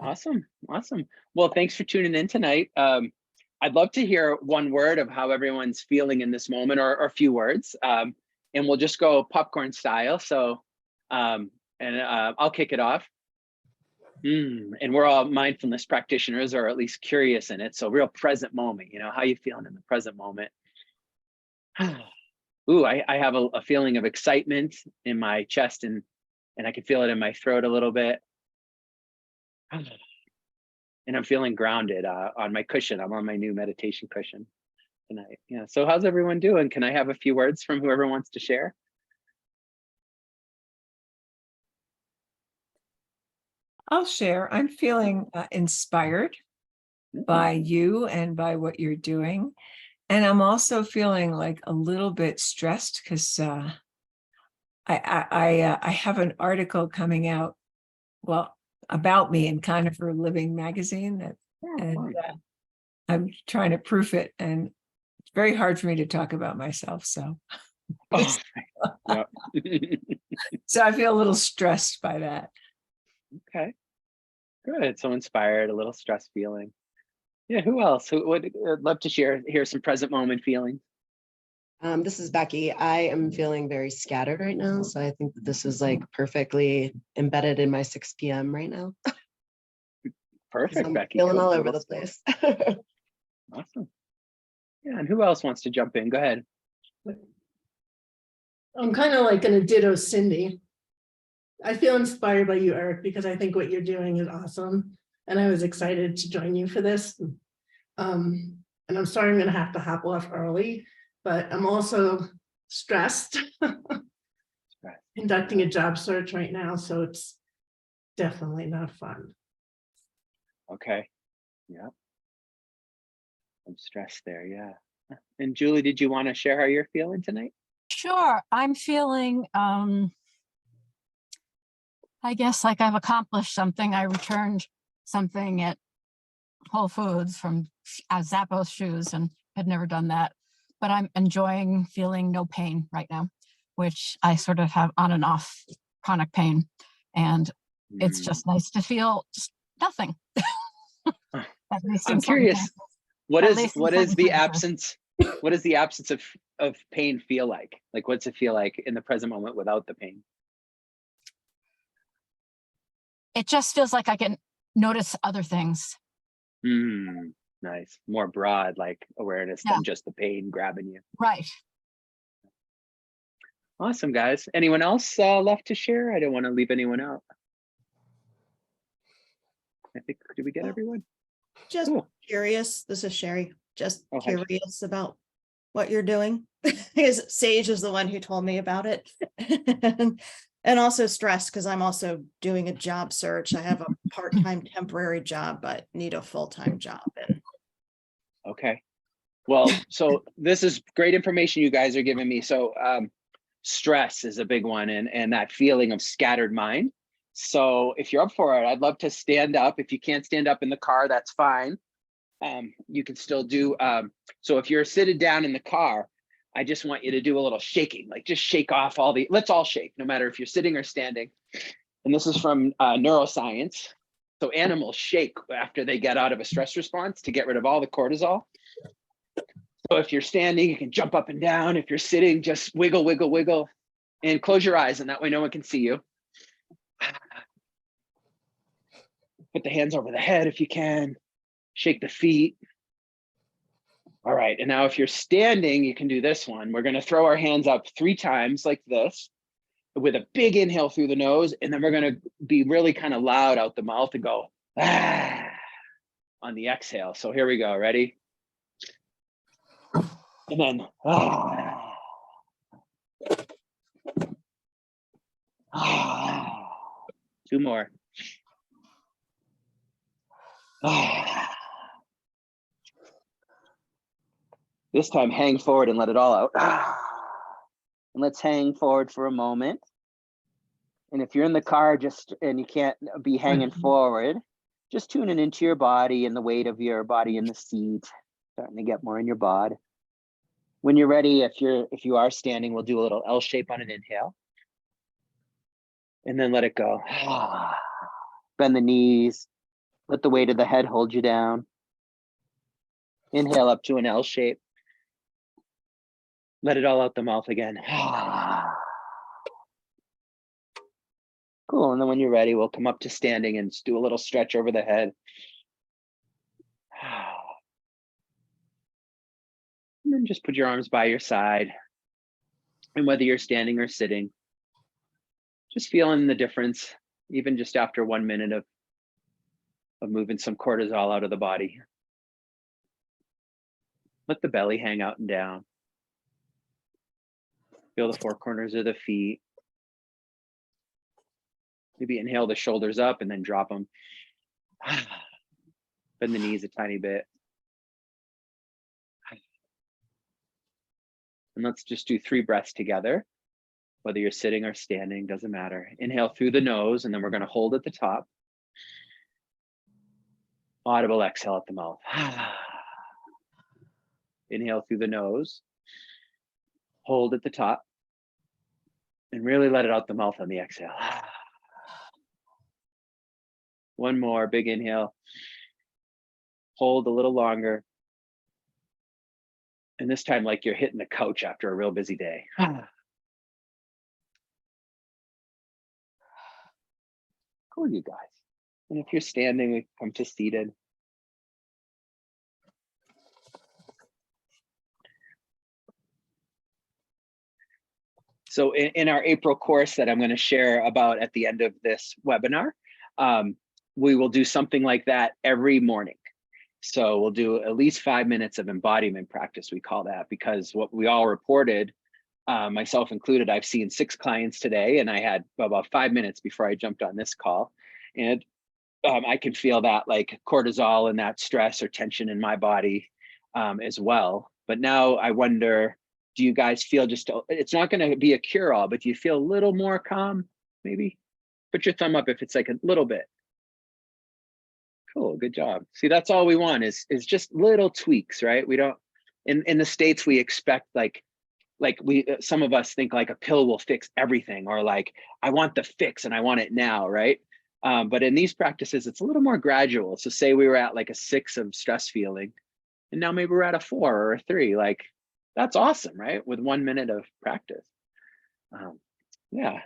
Awesome. Awesome. Well, thanks for tuning in tonight. I'd love to hear one word of how everyone's feeling in this moment, or a few words. And we'll just go popcorn style. So, I'll kick it off. And we're all mindfulness practitioners, or at least curious in it. So real present moment, how you feeling in the present moment? Ooh, I have a feeling of excitement in my chest, and I can feel it in my throat a little bit. And I'm feeling grounded on my cushion. I'm on my new meditation cushion tonight. Yeah. So how's everyone doing? Can I have a few words from whoever wants to share? I'll share. I'm feeling inspired by you and by what you're doing. And I'm also feeling like a little bit stressed because I have an article coming out, well, about me in Kind of a Living magazine, and I'm trying to proof it, and it's very hard for me to talk about myself. So, Yeah. so I feel a little stressed by that. Okay, good. So inspired, a little stress feeling. Yeah. Who else? Who would love to hear some present moment feelings? This is Becky. I am feeling very scattered right now. So I think that this is like perfectly embedded in my 6 p.m. right now. Perfect, I'm Becky. feeling Cool. all over the place. Awesome. Yeah. And who else wants to jump in? Go ahead. I'm kind of like gonna ditto Cindy. I feel inspired by you, Eric, because I think what you're doing is awesome. And I was excited to join you for this. And I'm sorry I'm gonna have to hop off early, but I'm also stressed conducting a job search right now. So it's definitely not fun. Okay. Yeah. I'm stressed there. Yeah. And Julie, did you want to share how you're feeling tonight? Sure. I'm feeling, I guess, like I've accomplished something. I returned something at Whole Foods from Zappos shoes and had never done that. But I'm enjoying feeling no pain right now, which I sort of have on and off chronic pain. And it's just nice to feel just nothing. At least I'm curious. What is the absence? What does the absence of pain feel like? Like, what's it feel like in the present moment without the pain? It just feels like I can notice other things. Nice. More broad, like awareness than just the pain grabbing you. Right. Awesome, guys. Anyone else left to share? I don't want to leave anyone out. I think, did we get everyone? Just curious. This is Sherry. Just hi. Curious about what you're doing. Because Sage is the one who told me about it. And also stressed because I'm also doing a job search. I have a part-time temporary job, but need a full-time job. Okay. Well, so this is great information you guys are giving me. So stress is a big one, and that feeling of scattered mind. So if you're up for it, I'd love to stand up. If you can't stand up in the car, that's fine. You can still do, so if you're sitting down in the car, I just want you to do a little shaking, like just shake off let's all shake, no matter if you're sitting or standing. And this is from neuroscience. So animals shake after they get out of a stress response to get rid of all the cortisol. So if you're standing, you can jump up and down. If you're sitting, just wiggle, wiggle, wiggle, and close your eyes, and that way no one can see you. Put the hands over the head if you can. Shake the feet. All right, and now if you're standing, you can do this one. We're gonna throw our hands up 3 times like this, with a big inhale through the nose, and then we're gonna be really kind of loud out the mouth and go, ah, on the exhale. So here we go, ready? And then, ah. Ah. 2 more. Ah. This time, hang forward and let it all out. Ah. And let's hang forward for a moment. And if you're in the car and you can't be hanging forward, just tuning into your body and the weight of your body in the seat, starting to get more in your bod. When you're ready, if you are standing, we'll do a little L shape on an inhale. And then let it go. Bend the knees, Let the weight of the head hold you down. Inhale up to an L shape. Let it all out the mouth again. Cool, and then when you're ready, we'll come up to standing and just do a little stretch over the head. And then just put your arms by your side. And whether you're standing or sitting, just feeling the difference, even just after 1 minute of moving some cortisol out of the body. Let the belly hang out and down. Feel the four corners of the feet. Maybe inhale the shoulders up and then drop them. Bend the knees a tiny bit. And let's just do 3 breaths together. Whether you're sitting or standing, doesn't matter. Inhale through the nose, and then we're going to hold at the top. Audible exhale at the mouth. Inhale through the nose. Hold at the top. And really let it out the mouth on the exhale. One more, big inhale. Hold a little longer. And this time, like you're hitting the couch after a real busy day. Cool, you guys. And if you're standing, we come to seated. So in our April course that I'm going to share about at the end of this webinar, we will do something like that every morning. So we'll do at least 5 minutes of embodiment practice, we call that, because what we all reported, myself included, I've seen 6 clients today, and I had about 5 minutes before I jumped on this call. And I can feel that like cortisol and that stress or tension in my body as well. But now I wonder, do you guys feel just, it's not going to be a cure-all, but do you feel a little more calm, maybe? Put your thumb up if it's like a little bit. Cool, good job. See, that's all we want is just little tweaks, right? We don't, in the States, we expect like some of us think like a pill will fix everything, or like, I want the fix and I want it now, right? But in these practices, it's a little more gradual. So say we were at like a 6 of stress feeling, and now maybe we're at a 4 or a 3, like that's awesome, right? With 1 minute of practice. Yeah.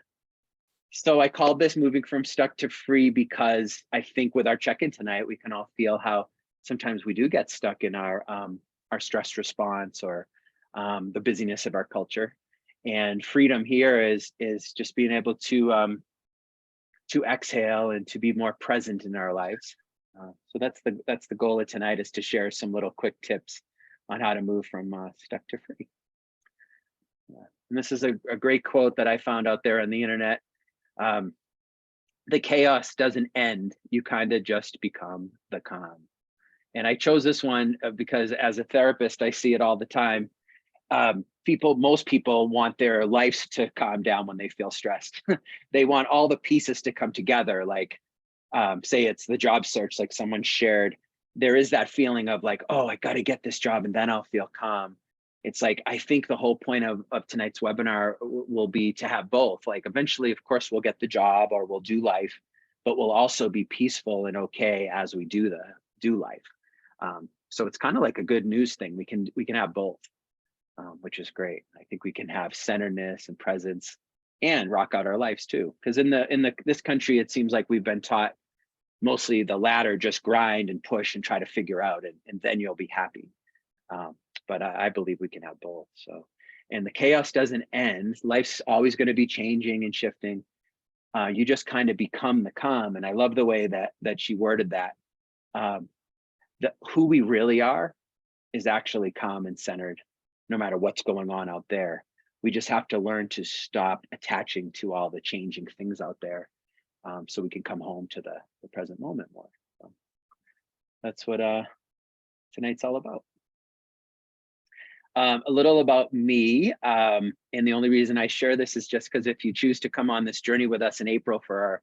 So I called this moving from stuck to free because I think with our check-in tonight, we can all feel how sometimes we do get stuck in our stress response or the busyness of our culture. And freedom here is just being able to exhale and to be more present in our lives. So that's the goal of tonight, is to share some little quick tips on how to move from stuck to free. And this is a great quote that I found out there on the internet. The chaos doesn't end, you kind of just become the calm. And I chose this one because as a therapist, I see it all the time. Most people want their lives to calm down when they feel stressed. They want all the pieces to come together. Like, say it's the job search, like someone shared, there is that feeling of like, oh, I got to get this job and then I'll feel calm. It's like, I think the whole point of tonight's webinar will be to have both. Like eventually, of course, we'll get the job or we'll do life, but we'll also be peaceful and okay as we do life. So it's kind of like a good news thing. We can have both, which is great. I think we can have centeredness and presence and rock out our lives too. Because in this country, it seems like we've been taught mostly the latter, just grind and push and try to figure out, and then you'll be happy. But I believe we can have both. So, and the chaos doesn't end. Life's always going to be changing and shifting. You just kind of become the calm. And I love the way that she worded that. That who we really are is actually calm and centered, no matter what's going on out there. We just have to learn to stop attaching to all the changing things out there, so we can come home to the present moment more. So that's what tonight's all about. A little about me, and the only reason I share this is just because if you choose to come on this journey with us in April for our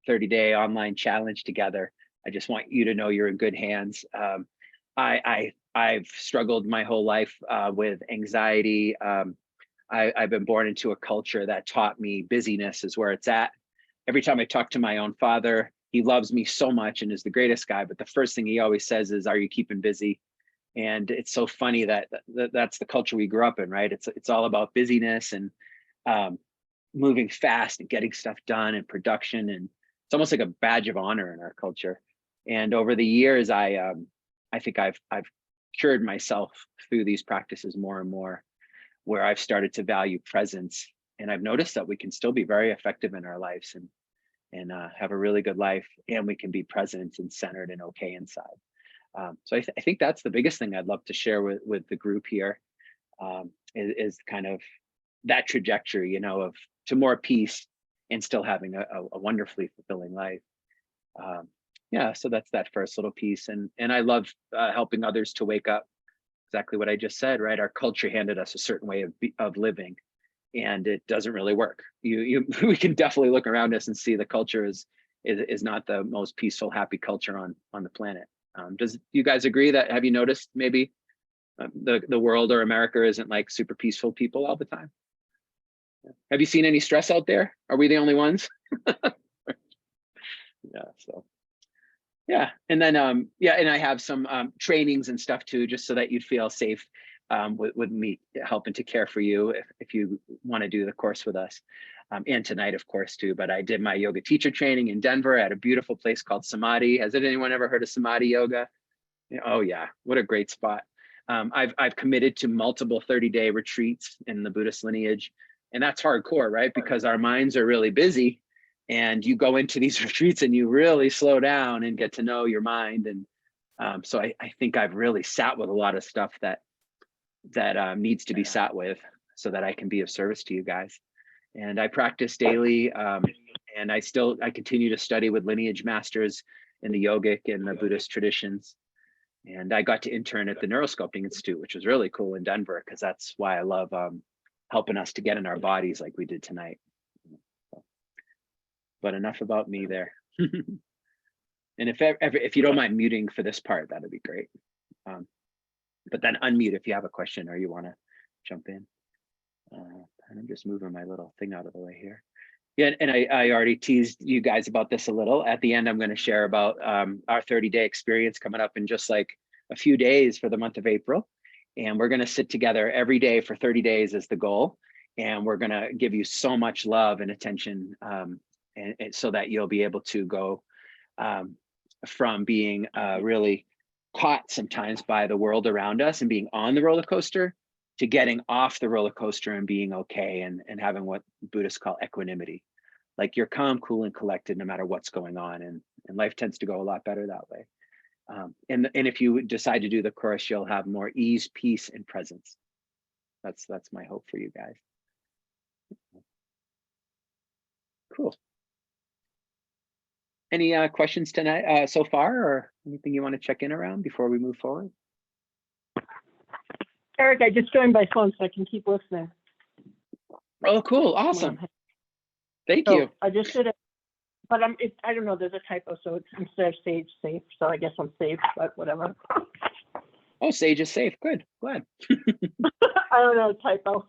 30-day online challenge together, I just want you to know you're in good hands. I've struggled my whole life with anxiety. I've been born into a culture that taught me busyness is where it's at. Every time I talk to my own father, he loves me so much and is the greatest guy, but the first thing he always says is, "Are you keeping busy?" And it's so funny that that's the culture we grew up in, right? It's all about busyness and um, moving fast and getting stuff done and production, and it's almost like a badge of honor in our culture. And over the years, I think I've cured myself through these practices more and more, where I've started to value presence, and I've noticed that we can still be very effective in our lives and have a really good life, and we can be present and centered and okay inside. So I think that's the biggest thing I'd love to share with the group here, is kind of that trajectory, of to more peace and still having a wonderfully fulfilling life. Yeah, so that's that first little piece, and I love helping others to wake up. Exactly what I just said, right? Our culture handed us a certain way of living, and it doesn't really work. We can definitely look around us and see the culture is not the most peaceful, happy culture on the planet. Does you guys agree that? Have you noticed maybe the world or America isn't like super peaceful people all the time? Have you seen any stress out there? Are we the only ones? Yeah, so yeah, and then yeah, and I have some trainings and stuff too, just so that you'd feel safe with me helping to care for you if you want to do the course with us. And tonight, of course, too. But I did my yoga teacher training in Denver at a beautiful place called Samadhi. Has anyone ever heard of Samadhi yoga? Oh yeah, what a great spot. I've committed to multiple 30-day retreats in the Buddhist lineage, and that's hardcore, right? Because our minds are really busy, and you go into these retreats and you really slow down and get to know your mind. And so I think I've really sat with a lot of stuff that needs to be sat with, so that I can be of service to you guys. And I practice daily, and I continue to study with lineage masters in the yogic and the Buddhist traditions. And I got to intern at the Neurosculpting Institute, which was really cool in Denver, because that's why I love helping us to get in our bodies like we did tonight. But enough about me there. And if you don't mind muting for this part, that'd be great. But then unmute if you have a question or you want to jump in. And I'm just moving my little thing out of the way here. Yeah, and I already teased you guys about this a little. At the end, I'm going to share about our 30-day experience coming up in just like a few days for the month of April. And we're going to sit together every day for 30 days as the goal. And we're going to give you so much love and attention, and so that you'll be able to go from being really caught sometimes by the world around us and being on the roller coaster, to getting off the roller coaster and being okay, and having what Buddhists call equanimity. Like you're calm, cool, and collected no matter what's going on. And life tends to go a lot better that way. And if you decide to do the course, you'll have more ease, peace, and presence. That's my hope for you guys. Cool. Any questions tonight so far, or anything you want to check in around before we move forward? Eric, I just joined by phone so I can keep listening. Oh, cool. Awesome. Thank you. I just did it, but I don't know, there's a typo, so it's instead of sage, safe. So I guess I'm safe, but whatever. Oh, Sage is safe. Good. Glad. I don't know, typo.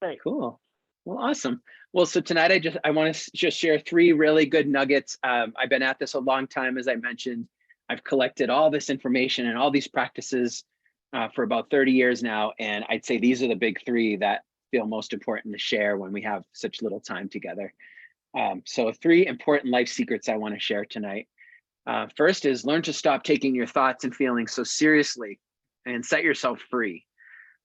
Right. Cool. Well, awesome. Well, so tonight I want to just share 3 really good nuggets. I've been at this a long time, as I mentioned. I've collected all this information and all these practices for about 30 years now. And I'd say these are the big 3 that feel most important to share when we have such little time together. So 3 important life secrets I want to share tonight. First is learn to stop taking your thoughts and feelings so seriously and set yourself free.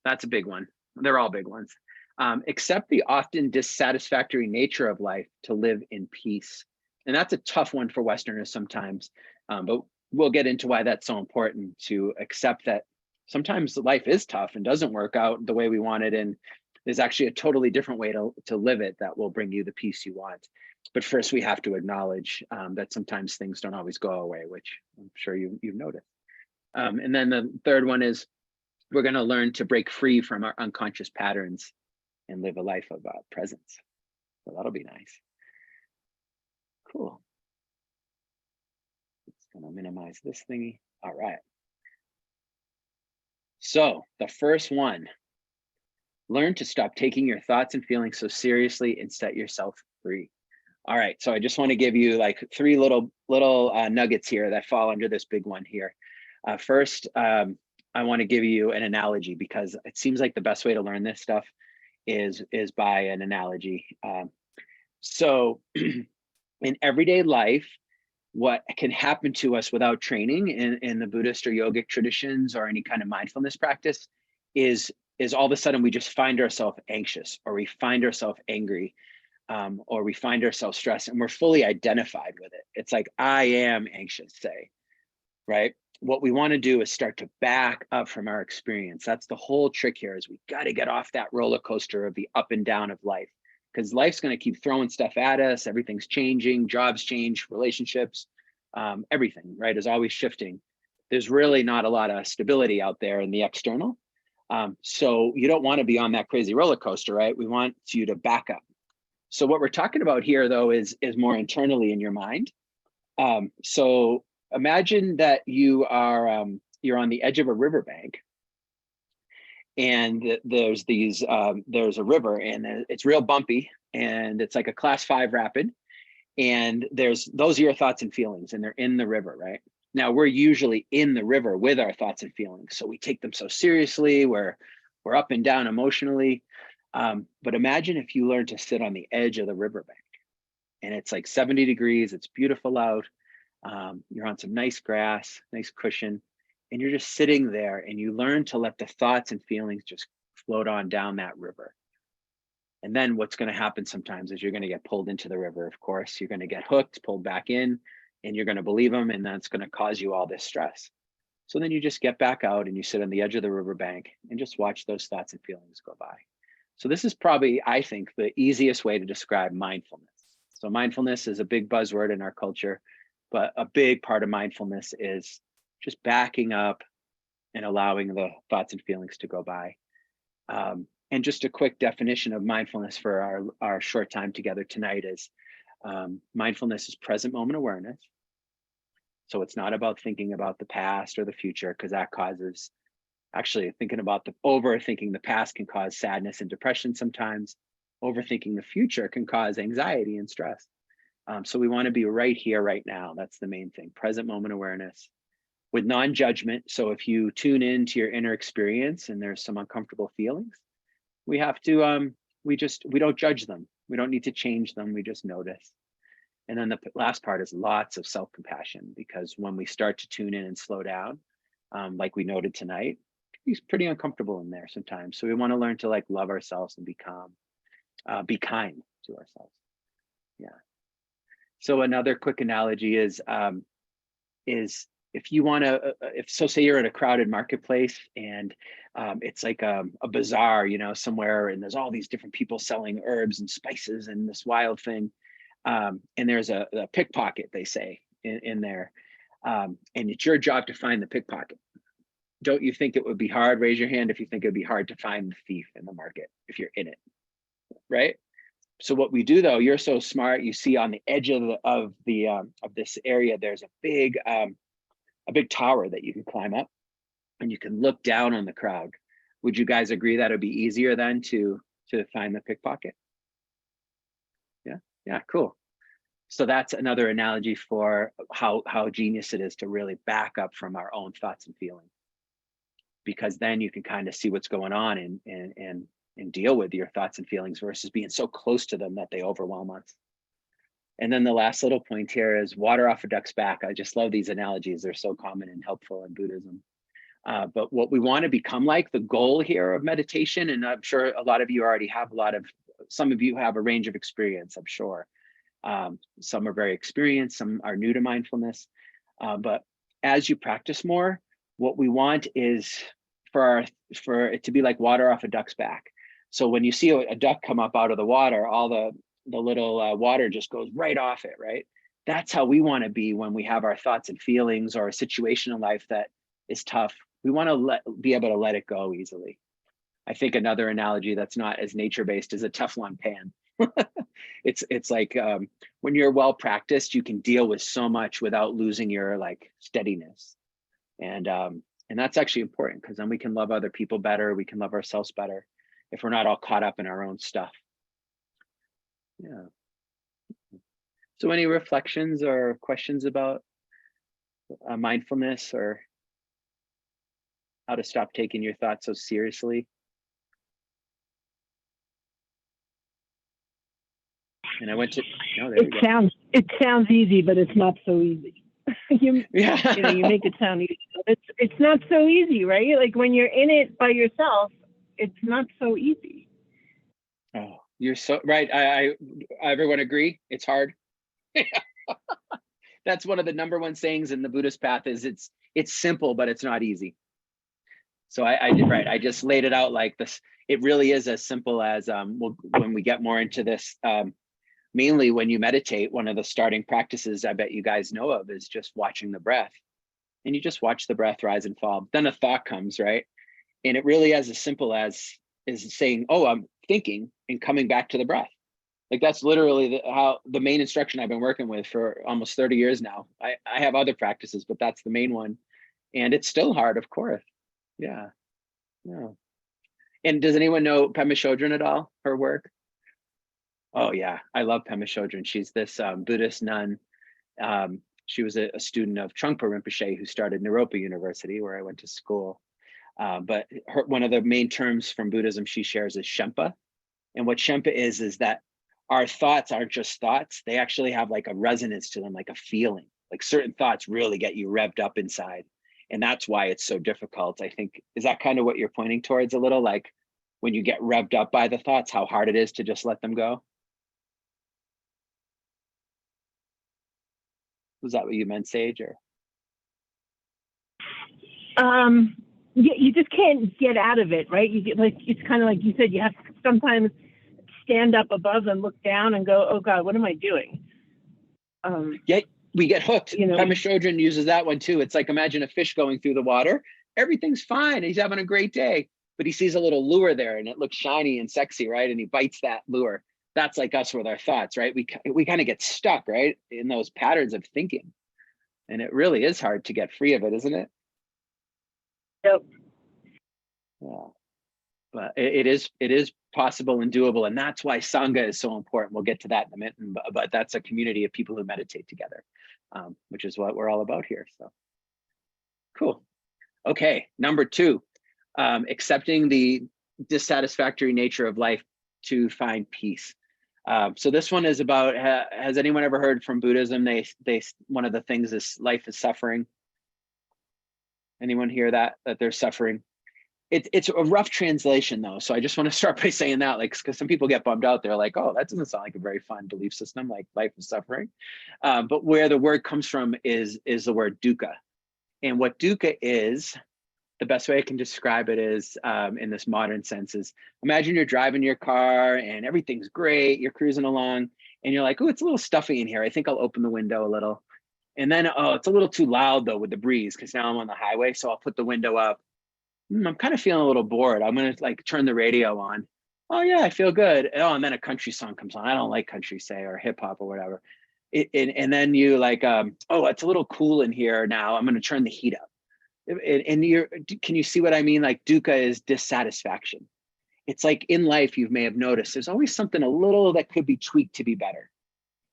That's a big one. They're all big ones. Accept the often dissatisfactory nature of life to live in peace. And that's a tough one for Westerners sometimes, but we'll get into why that's so important, to accept that sometimes life is tough and doesn't work out the way we want it. And there's actually a totally different way to live it that will bring you the peace you want. But first, we have to acknowledge that sometimes things don't always go away, which I'm sure you've noticed. And then the third one is we're going to learn to break free from our unconscious patterns and live a life of presence. So that'll be nice. Cool. Just gonna minimize this thingy. All right. So the first one, learn to stop taking your thoughts and feelings so seriously and set yourself free. All right, so I just want to give you like three little nuggets here that fall under this big one here. First, I want to give you an analogy because it seems like the best way to learn this stuff is by an analogy. So in everyday life, what can happen to us without training in the Buddhist or yogic traditions or any kind of mindfulness practice is all of a sudden we just find ourselves anxious, or we find ourselves angry, or we find ourselves stressed, and we're fully identified with it. It's like, I am anxious, say, right? What we want to do is start to back up from our experience. That's the whole trick here, is we got to get off that roller coaster of the up and down of life, because life's going to keep throwing stuff at us. Everything's changing, jobs change, relationships, everything, right, is always shifting. There's really not a lot of stability out there in the external. So you don't want to be on that crazy roller coaster, right? We want you to back up. So what we're talking about here, though, is more internally in your mind. So imagine that you are you're on the edge of a riverbank, and there's a river, and it's real bumpy, and it's like a class 5 rapid, and those are your thoughts and feelings, and they're in the river, right? Now we're usually in the river with our thoughts and feelings, so we take them so seriously. We're up and down emotionally. But imagine if you learn to sit on the edge of the riverbank, and it's like 70 degrees, it's beautiful out. You're on some nice grass, nice cushion, and you're just sitting there, and you learn to let the thoughts and feelings just float on down that river. And then what's going to happen sometimes is you're going to get pulled into the river. Of course, you're going to get hooked, pulled back in, and you're going to believe them, and that's going to cause you all this stress. So then you just get back out and you sit on the edge of the riverbank and just watch those thoughts and feelings go by. So this is probably, I think, the easiest way to describe mindfulness. So mindfulness is a big buzzword in our culture, but a big part of mindfulness is just backing up and allowing the thoughts and feelings to go by. And just a quick definition of mindfulness for our short time together tonight is mindfulness is present moment awareness. So it's not about thinking about the past or the future, because that causes, actually overthinking the past can cause sadness and depression sometimes. Overthinking the future can cause anxiety and stress. So we want to be right here, right now. That's the main thing. Present moment awareness with non-judgment. So if you tune into your inner experience and there's some uncomfortable feelings, we have to, we don't judge them. We don't need to change them. We just notice. And then the last part is lots of self-compassion, because when we start to tune in and slow down, like we noted tonight, it's pretty uncomfortable in there sometimes. So we want to learn to love ourselves and be calm, be kind to ourselves. Yeah. So another quick analogy is if you want to, say you're in a crowded marketplace, and it's like a bazaar, somewhere, and there's all these different people selling herbs and spices and this wild thing. And there's a pickpocket, they say, in there. And it's your job to find the pickpocket. Don't you think it would be hard? Raise your hand if you think it would be hard to find the thief in the market if you're in it, right? So what we do, though, you're so smart. You see on the edge of this area, there's a big tower that you can climb up, and you can look down on the crowd. Would you guys agree that it'd be easier then to find the pickpocket? Yeah, cool. So that's another analogy for how genius it is to really back up from our own thoughts and feelings, because then you can kind of see what's going on and deal with your thoughts and feelings versus being so close to them that they overwhelm us. And then the last little point here is water off a duck's back. I just love these analogies. They're so common and helpful in Buddhism. But what we want to become like, the goal here of meditation, and I'm sure a lot of you already have some of you have a range of experience, I'm sure. Some are very experienced, some are new to mindfulness. But as you practice more, what we want is for it to be like water off a duck's back. So when you see a duck come up out of the water, all the little water just goes right off it, right? That's how we want to be when we have our thoughts and feelings or a situation in life that is tough. We want to be able to let it go easily. I think another analogy that's not as nature-based is a Teflon pan. It's like when you're well practiced, you can deal with so much without losing your steadiness. And that's actually important, because then we can love other people better. We can love ourselves better if we're not all caught up in our own stuff. Yeah. So any reflections or questions about mindfulness or how to stop taking your thoughts so seriously? And I went to, no, there you go. It sounds easy, but it's not so easy. You Yeah. you make it sound easy, but it's not so easy, right? Like when you're in it by yourself, it's not so easy. Oh, you're so right. I everyone agree. It's hard. That's one of the number one sayings in the Buddhist path is it's simple, but it's not easy. So I did right. I just laid it out like this. It really is as simple as when we get more into this, mainly when you meditate, one of the starting practices I bet you guys know of is just watching the breath. And you just watch the breath rise and fall. Then a thought comes, right? And it really as simple as is saying, oh, I'm thinking and coming back to the breath. Like that's literally how the main instruction I've been working with for almost 30 years now. I have other practices, but that's the main one. And it's still hard, of course. Yeah. Yeah. And does anyone know Pema Chodron at all? Her work? Oh yeah, I love Pema Chodron. She's this Buddhist nun. She was a student of Trungpa Rinpoche, who started Naropa University, where I went to school. But one of the main terms from Buddhism she shares is Shempa. And what Shempa is that our thoughts aren't just thoughts. They actually have like a resonance to them, like a feeling. Like certain thoughts really get you revved up inside. And that's why it's so difficult, I think. Is that kind of what you're pointing towards a little? Like when you get revved up by the thoughts, how hard it is to just let them go? Was that what you meant, Sage? Or You just can't get out of it, right? You get like it's kind of like you said. You have to sometimes stand up above and look down and go, "Oh God, what am I doing?" Yeah, we get hooked. You know. Pema Chodron uses that one too. It's like imagine a fish going through the water. Everything's fine. He's having a great day, but he sees a little lure there, and it looks shiny and sexy, right? And he bites that lure. That's like us with our thoughts, right? We kind of get stuck, right, in those patterns of thinking, and it really is hard to get free of it, isn't it? Yep. Yeah. But it is possible and doable, and that's why Sangha is so important. We'll get to that in a minute, but that's a community of people who meditate together, which is what we're all about here. So cool. Okay, number 2, accepting the dissatisfactory nature of life to find peace. So this one is about, has anyone ever heard from Buddhism? They one of the things is life is suffering. Anyone hear that there's suffering? It's a rough translation though, so I just want to start by saying that, like, because some people get bummed out. They're like, oh, that doesn't sound like a very fun belief system, like life is suffering. But where the word comes from is the word dukkha. And what dukkha is, the best way I can describe it is, in this modern sense, is imagine you're driving your car and everything's great, you're cruising along, and you're like, oh, it's a little stuffy in here. I think I'll open the window a little. And then, oh, it's a little too loud though with the breeze, because now I'm on the highway, so I'll put the window up. I'm kind of feeling a little bored. I'm gonna like turn the radio on. Oh yeah, I feel good. Oh, and then a country song comes on. I don't like country, say, or hip hop or whatever. And then you like, oh, it's a little cool in here now. I'm gonna turn the heat up. And can you see what I mean? Like dukkha is dissatisfaction. It's like in life, you may have noticed there's always something a little that could be tweaked to be better.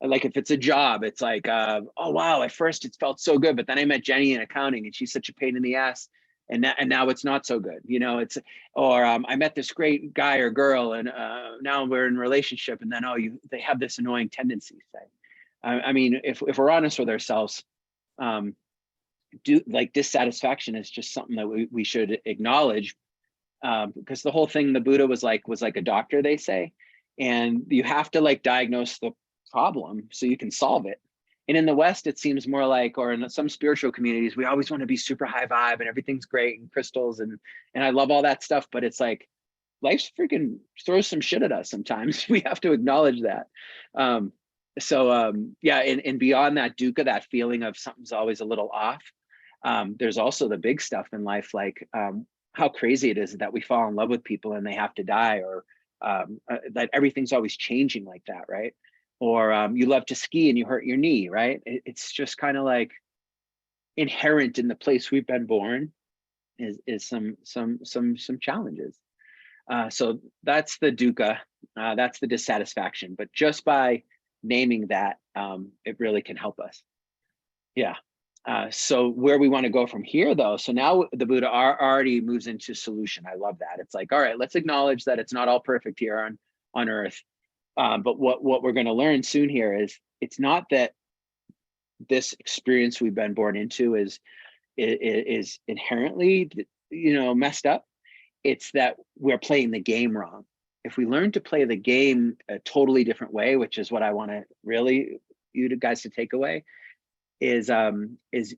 Like if it's a job, it's like, oh wow, at first it felt so good, but then I met Jenny in accounting and she's such a pain in the ass. And now it's not so good, you know. It's or I met this great guy or girl, and now we're in a relationship, and then they have this annoying tendency. Say, I mean, if we're honest with ourselves, dissatisfaction is just something that we should acknowledge, because the whole thing the Buddha was like a doctor, they say, and you have to like diagnose the problem so you can solve it. And in the West, it seems more like, or in some spiritual communities, we always want to be super high vibe and everything's great and crystals and I love all that stuff. But it's like life's freaking throws some shit at us sometimes. We have to acknowledge that. Yeah, and beyond that dukkha, that feeling of something's always a little off. There's also the big stuff in life, like how crazy it is that we fall in love with people and they have to die, or that everything's always changing like that, right? Or you love to ski and you hurt your knee, right? It's just kind of like inherent in the place we've been born is some challenges. So that's the dukkha, that's the dissatisfaction. But just by naming that, it really can help us. Yeah. So where we want to go from here, though, so now the Buddha already moves into solution. I love that. It's like, all right, let's acknowledge that it's not all perfect here on Earth. But what we're going to learn soon here is it's not that this experience we've been born into is inherently, messed up. It's that we're playing the game wrong. If we learn to play the game a totally different way, which is what I want to really you guys to take away, is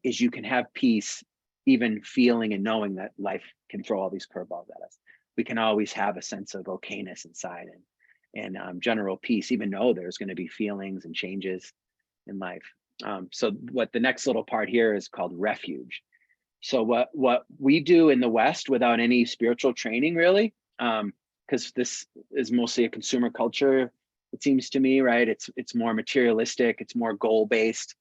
you can have peace, even feeling and knowing that life can throw all these curveballs at us. We can always have a sense of okayness inside and general peace, even though there's going to be feelings and changes in life. So what the next little part here is called refuge. So what we do in the West without any spiritual training, really, because this is mostly a consumer culture, it seems to me, right? It's more materialistic, it's more goal-based.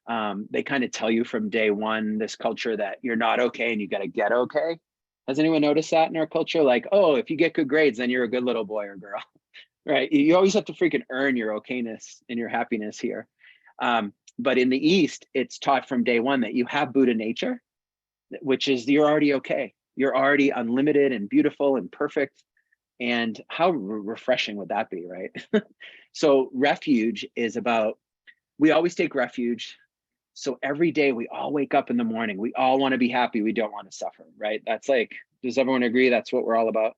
They kind of tell you from day one, this culture, that you're not okay and you got to get okay. Has anyone noticed that in our culture? Like, oh, if you get good grades, then you're a good little boy or girl, right? You always have to freaking earn your okayness and your happiness here. But in the East, it's taught from day one that you have Buddha nature, which is you're already okay. You're already unlimited and beautiful and perfect. And how refreshing would that be, right? So refuge is about, we always take refuge. So every day we all wake up in the morning, we all want to be happy. We don't want to suffer, right? That's like, does everyone agree that's what we're all about?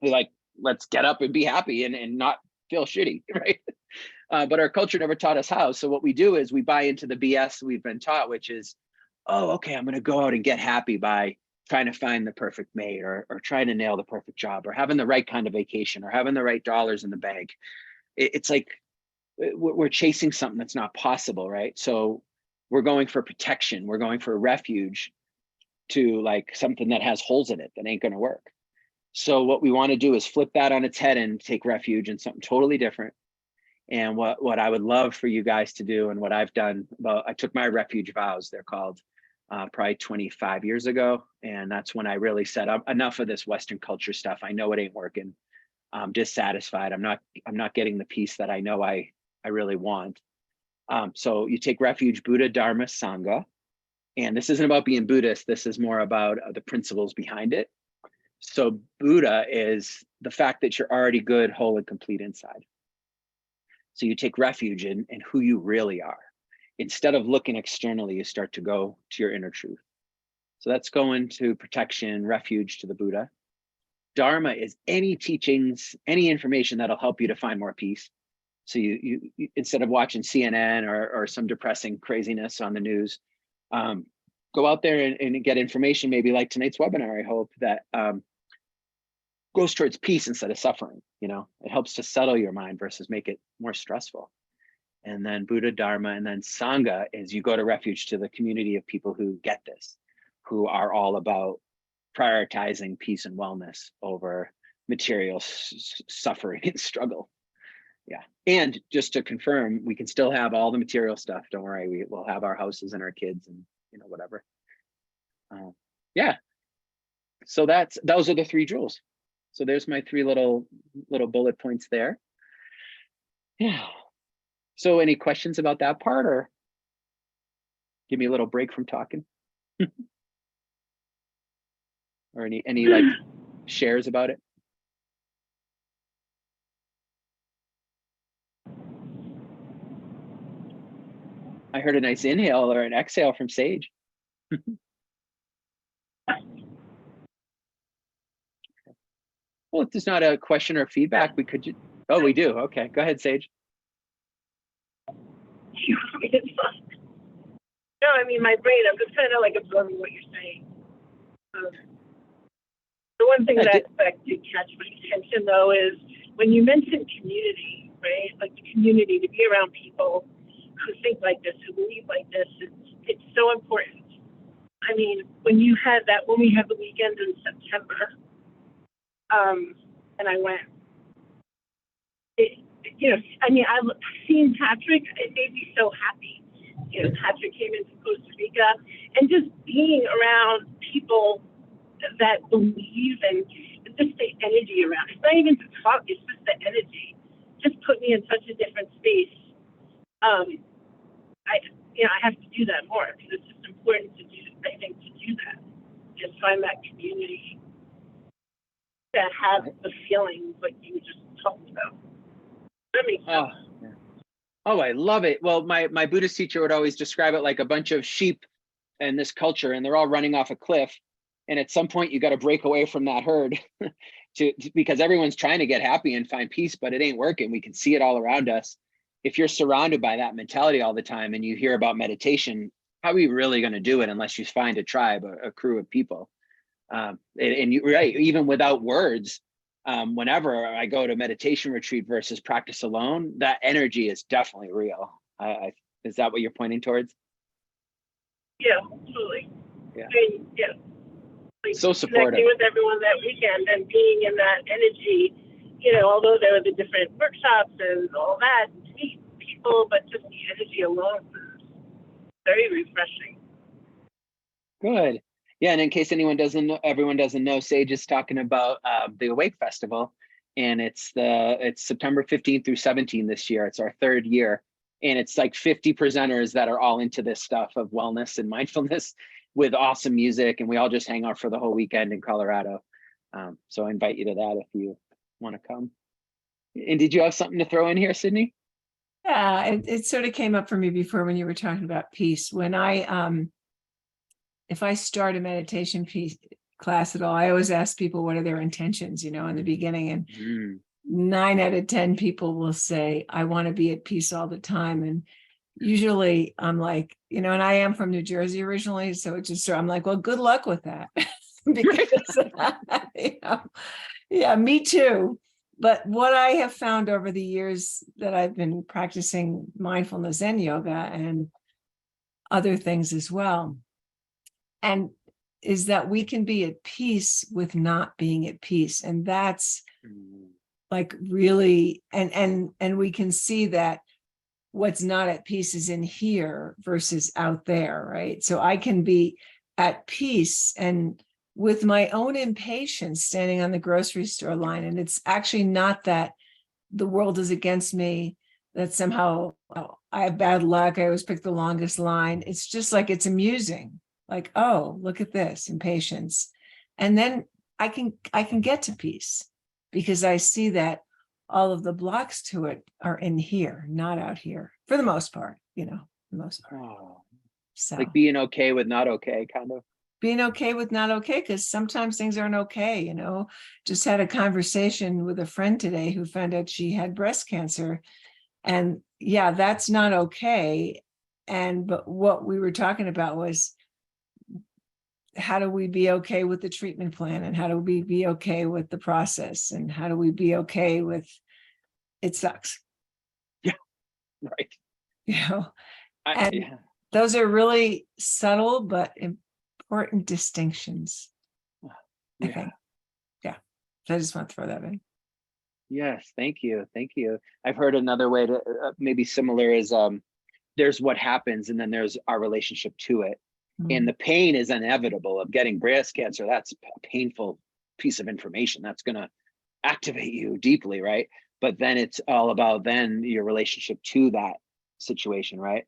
We like, let's get up and be happy and not feel shitty, right? But our culture never taught us how. So what we do is we buy into the BS we've been taught, which is, oh, okay, I'm going to go out and get happy by trying to find the perfect mate or trying to nail the perfect job or having the right kind of vacation or having the right dollars in the bank. It's like we're chasing something that's not possible, right? So we're going for protection. We're going for refuge to like something that has holes in it that ain't going to work. So what we want to do is flip that on its head and take refuge in something totally different. And what I would love for you guys to do, and what I've done, I took my refuge vows, they're called, probably 25 years ago. And that's when I really said, enough of this Western culture stuff. I know it ain't working. I'm dissatisfied. I'm not getting the peace that I know I really want. So you take refuge, Buddha, Dharma, Sangha. And this isn't about being Buddhist. This is more about the principles behind it. So Buddha is the fact that you're already good, whole, and complete inside. So you take refuge in who you really are. Instead of looking externally, you start to go to your inner truth. So that's going to protection, refuge to the Buddha. Dharma is any teachings, any information that'll help you to find more peace. So you instead of watching CNN or some depressing craziness on the news, go out there and get information, maybe like tonight's webinar, I hope, that goes towards peace instead of suffering. It helps to settle your mind versus make it more stressful. And then Buddha, Dharma, and then Sangha is you go to refuge to the community of people who get this, who are all about prioritizing peace and wellness over material suffering and struggle. Yeah. And just to confirm, we can still have all the material stuff. Don't worry, we'll have our houses and our kids and whatever. Yeah. So those are the 3 jewels. So there's my 3 little bullet points there. Yeah. So any questions about that part, or give me a little break from talking? Or any like shares about it? I heard a nice inhale or an exhale from Sage. Well, if there's not a question or feedback, we could. Oh, we do. Okay, go ahead, Sage. No, I mean, my brain, I'm just kind of like absorbing what you're saying. The one thing that did catch my attention, though, is when you mentioned community, right? Like the community, to be around people who think like this, who believe like this, it's so important. I mean, when we had the weekend in September, and I went, I've seen Patrick, it made me so happy. Patrick came into Costa Rica, and just being around people that believe and just the energy around. It's not even to talk, it's just the energy. just put me in such a different space. I have to do that more because it's just important to do. I think to do that, just find that community that has the feelings like you just talked about. That makes sense. Oh, yeah. Oh, I love it. Well, my Buddhist teacher would always describe it like a bunch of sheep in this culture, and they're all running off a cliff. And at some point, you got to break away from that herd because everyone's trying to get happy and find peace, but it ain't working. We can see it all around us. If you're surrounded by that mentality all the time and you hear about meditation, how are you really going to do it unless you find a tribe, a crew of people? And you're right, even without words, whenever I go to meditation retreat versus practice alone, that energy is definitely real. Is that what you're pointing towards? Yeah, absolutely. Yeah. And, yeah. Like So supportive. connecting with everyone that weekend and being in that energy, although there were the different workshops and all that, to meet people, but just the energy alone was very refreshing. Good. Yeah, and in case everyone doesn't know, Sage is talking about the Awake Festival, and it's September 15th through 17th this year. It's our third year, and it's like 50 presenters that are all into this stuff of wellness and mindfulness with awesome music, and we all just hang out for the whole weekend in Colorado. So I invite you to that if you want to come. And did you have something to throw in here, Sydney? Yeah, it sort of came up for me before when you were talking about peace. When if I start a meditation class at all, I always ask people what are their intentions, in the beginning. And 9 out of 10 people will say, I want to be at peace all the time. And usually I'm like, and I am from New Jersey originally. So I'm like, well, good luck with that. Because, yeah, me too. But what I have found over the years that I've been practicing mindfulness and yoga and other things as well, and is that we can be at peace with not being at peace. And that's like really, and we can see that what's not at peace is in here versus out there, right? So I can be at peace and with my own impatience standing on the grocery store line. And it's actually not that the world is against me, that somehow I have bad luck, I always pick the longest line. It's just like, it's amusing. Like, oh, look at this, impatience. And then I can get to peace because I see that all of the blocks to it are in here, not out here, for the most part, the most part. Oh, So like being okay with not okay, kind of. Being okay with not okay, because sometimes things aren't okay, Just had a conversation with a friend today who found out she had breast cancer. And yeah, that's not okay. But what we were talking about was, how do we be okay with the treatment plan? And how do we be okay with the process? And how do we be okay with it sucks? Yeah, right. And those are really subtle but important distinctions. I think. Yeah. So I just want to throw that in. Yes, thank you. I've heard another way to maybe similar is there's what happens and then there's our relationship to it. And the pain is inevitable of getting breast cancer. That's a painful piece of information that's going to activate you deeply, right? But then it's all about then your relationship to that situation, right?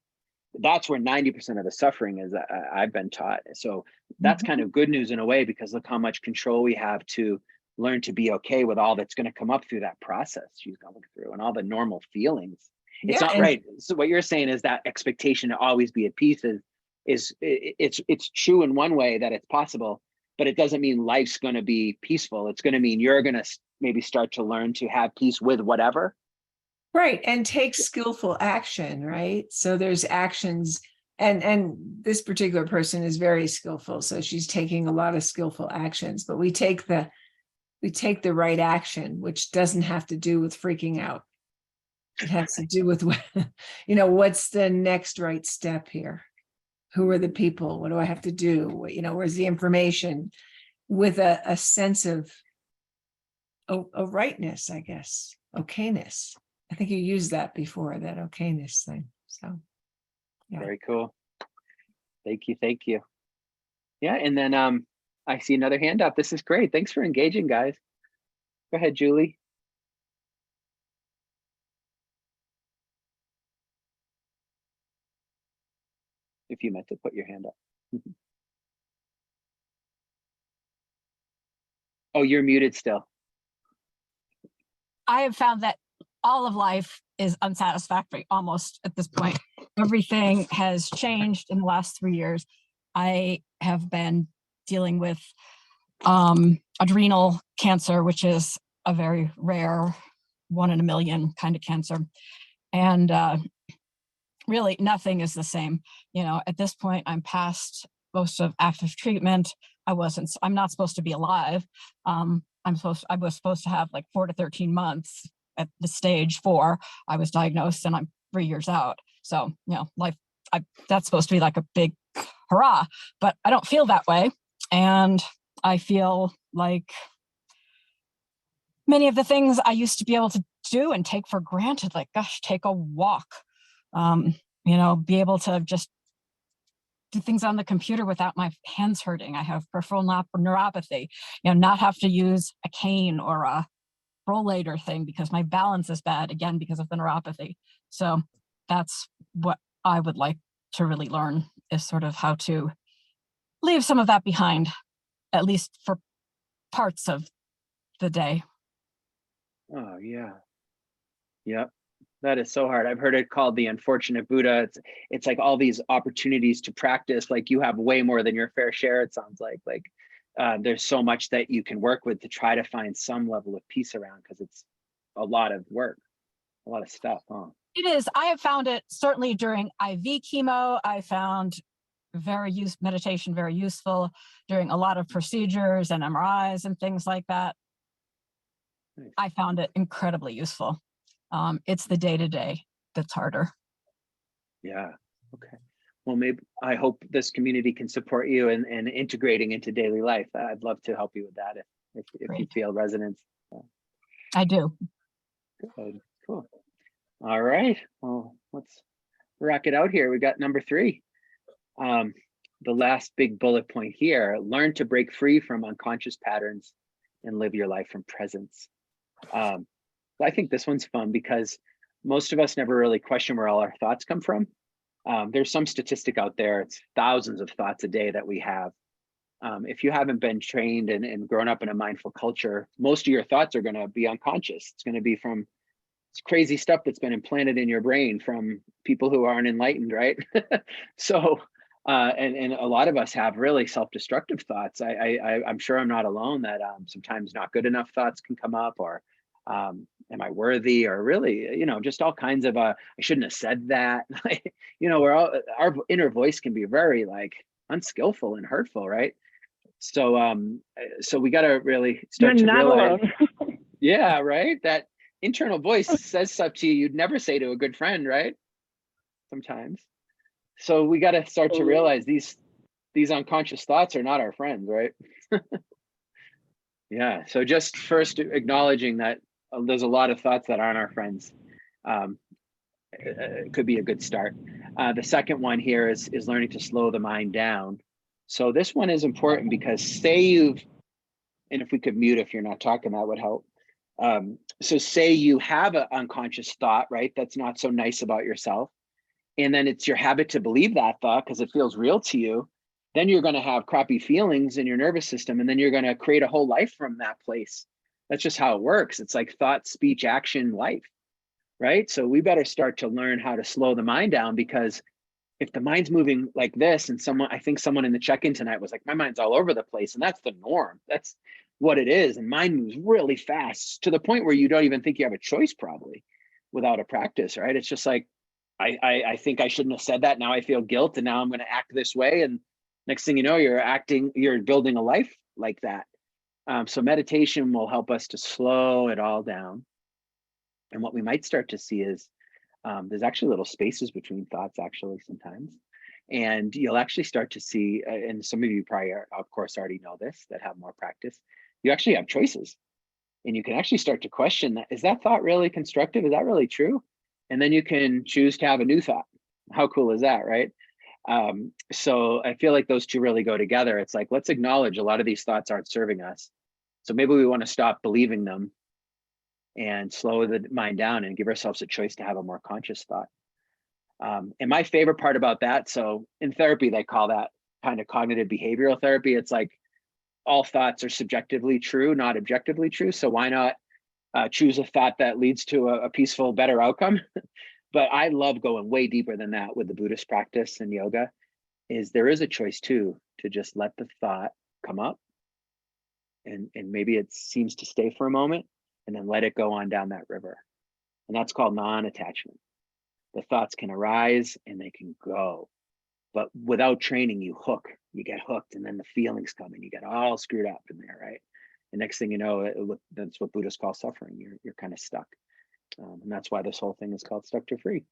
That's where 90% of the suffering is, I've been taught. So that's kind of good news in a way, because look how much control we have to learn to be okay with all that's going to come up through that process she's going through and all the normal feelings. It's not right. So what you're saying is that expectation to always be at peace it's true in one way that it's possible, but it doesn't mean life's going to be peaceful. It's going to mean you're going to maybe start to learn to have peace with whatever. Right. And take skillful action, right? So there's actions, and this particular person is very skillful. So she's taking a lot of skillful actions, but we take the right action, which doesn't have to do with freaking out. It has to do with, what's the next right step here? Who are the people? What do I have to do? Where's the information? With a sense of a rightness, I guess, okayness. I think you used that before, that okayness thing. So, yeah. Very cool. Thank you. Yeah, and then I see another hand up. This is great. Thanks for engaging, guys. Go ahead, Julie. if you meant to put your hand up. Oh, you're muted still. I have found that all of life is unsatisfactory almost at this point. Everything has changed in the last 3 years. I have been dealing with adrenal cancer, which is a very rare 1 in a million kind of cancer. And really nothing is the same. You know, at this point, I'm past most of active treatment. I'm not supposed to be alive. I was supposed to have like 4 to 13 months at the stage 4. I was diagnosed and I'm 3 years out. So, you know, life, that's supposed to be like a big hurrah, but I don't feel that way. And I feel like many of the things I used to be able to do and take for granted, like, gosh, take a walk, you know, be able to just do things on the computer without my hands hurting. I have peripheral neuropathy, you know, not have to use a cane or a rollator thing because my balance is bad, again, because of the neuropathy. So that's what I would like to really learn, is sort of how to leave some of that behind, at least for parts of the day. Oh yeah. Yep. That is so hard. I've heard it called the unfortunate Buddha. It's like all these opportunities to practice. Like you have way more than your fair share. It sounds like there's so much that you can work with to try to find some level of peace around, because it's a lot of work, a lot of stuff. Huh? It is. I have found it certainly during IV chemo. I found meditation very useful during a lot of procedures and MRIs and things like that. Nice. I found it incredibly useful. It's the day-to-day that's harder. Yeah. Okay. Well, maybe I hope this community can support you in integrating into daily life. I'd love to help you with that if you Great. feel resonance. I do. Good. Cool. All right. Well, let's rock it out here. We got number 3. The last big bullet point here: learn to break free from unconscious patterns and live your life from presence. I think this one's fun because most of us never really question where all our thoughts come from. There's some statistic out there, it's thousands of thoughts a day that we have. If you haven't been trained and grown up in a mindful culture, most of your thoughts are going to be unconscious. It's going to be from crazy stuff that's been implanted in your brain from people who aren't enlightened, right? So, and a lot of us have really self-destructive thoughts. I'm sure I'm not alone that sometimes not good enough thoughts can come up, or am I worthy, or really, you know, just all kinds of I shouldn't have said that. You know, our inner voice can be very like unskillful and hurtful, right? So so we got to really start You're to not realize, alone. yeah, right, that internal voice says stuff to you you'd never say to a good friend, right? Sometimes. So we got to start to realize these unconscious thoughts are not our friends, right? Yeah. So just first acknowledging that there's a lot of thoughts that aren't our friends could be a good start. The second one here is learning to slow the mind down. So this one is important because and if we could mute if you're not talking, that would help. So say you have an unconscious thought, right? That's not so nice about yourself. And then it's your habit to believe that thought because it feels real to you. Then you're going to have crappy feelings in your nervous system. And then you're going to create a whole life from that place. That's just how it works. It's like thought, speech, action, life, right? So we better start to learn how to slow the mind down, because if the mind's moving like this, and I think someone in the check-in tonight was like, my mind's all over the place, and that's the norm. That's what it is. And mind moves really fast to the point where you don't even think you have a choice probably without a practice, right? It's just like, I think I shouldn't have said that. Now I feel guilt, and now I'm going to act this way. And next thing you know, you're building a life like that. So meditation will help us to slow it all down. And what we might start to see is there's actually little spaces between thoughts actually sometimes. And you'll actually start to see, and some of you probably of course already know this, that have more practice, you actually have choices. And you can actually start to question that, is that thought really constructive? Is that really true? And then you can choose to have a new thought. How cool is that, right? So I feel like those two really go together. It's like, let's acknowledge a lot of these thoughts aren't serving us. So maybe we want to stop believing them and slow the mind down and give ourselves a choice to have a more conscious thought. And my favorite part about that, so in therapy, they call that kind of cognitive behavioral therapy. It's like all thoughts are subjectively true, not objectively true. So why not choose a thought that leads to a peaceful, better outcome? But I love going way deeper than that with the Buddhist practice and yoga, is there is a choice too, to just let the thought come up, and maybe it seems to stay for a moment, and then let it go on down that river. And that's called non-attachment. The thoughts can arise and they can go, but without training, you get hooked, and then the feelings come and you get all screwed up in there, right? And next thing you know, that's what Buddhists call suffering. You're kind of stuck. And that's why this whole thing is called Stuck to Free.